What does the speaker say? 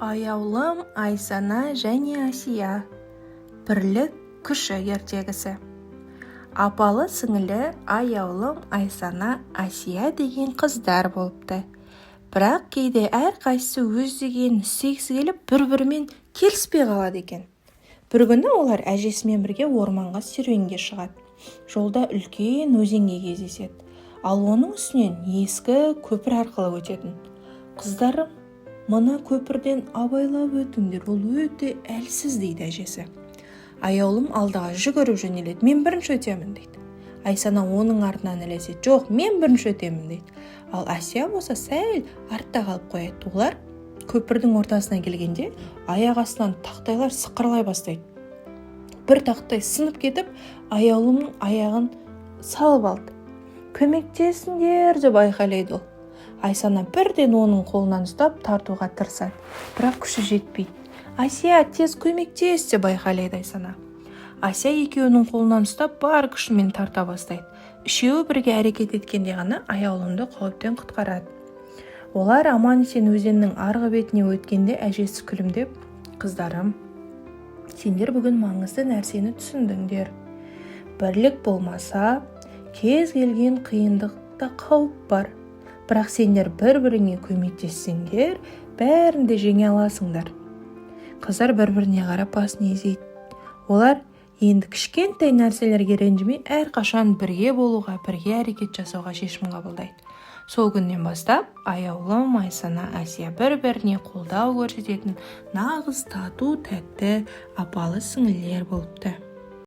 Аяулым Айсана және Асия. Бірлік күші ертегісі. Апалы сіңілі аяулым Айсана, Асия деген қыздар болыпты. Бірақ кейде әрқайсысы өз дегенін істегісі келіп бір-бірімен келіспей қалады екен. Бір күні олар әжесімен бірге орманға серуенге шығады. Жолда үлкен өзенге кездеседі. Ал оның үстінен ескі көпір арқылы өтетін. Қыздарым, мына көпірден абайлап өтіңдер, ол өте әлсіз дейді әжесі. Аяулым алдыға жүгіріп жөнеледі. Мен бірінші өтемін дейді. Айсана оның артынан ілеседі. Жоқ, мен бірінші өтемін дейді. Ал Асия болса сәл артта қалып қояды. Олар көпірдің ортасына келгенде аяқ астынан тақтайлар сықырлай бастайды. Бір тақтай сынып кетіп, аяулымның аяғын салып алды. Көмектесіңдер деп айқайлайды ол. Айсана бірден оның қолынан ұстап тартуға тырысады, бірақ күші жетпейді. Асия, тез көмектес деп айқайлайды Айсана. Асия екеуінің қолынан ұстап бар күшімен тарта бастайды. Үшеуі бірге әрекет еткенде ғана аяулымды қауіптен құтқарады. Олар аман-есен өзеннің арғы бетіне өткенде әжесі күлімдеп, қыздарым, сендер бүгін маңызды нәрсені түсіндіңдер. Бірлік болмаса, кез келген қиындықта қауіп бар. Бірақ сендер бір-біріңе көмектессеңдер, бәрін де жеңе аласыңдар. Қыздар бір-біріне қарап басын изейді. Олар енді кішкентай нәрселерге ренжімей әрқашан бірге болуға, бірге әрекет жасауға шешім қабылдайды. Сол күннен бастап аяулым Айсана, Асия бір-біріне қолдау көрсететін нағыз тату тәтті апалы сіңілілер болыпты.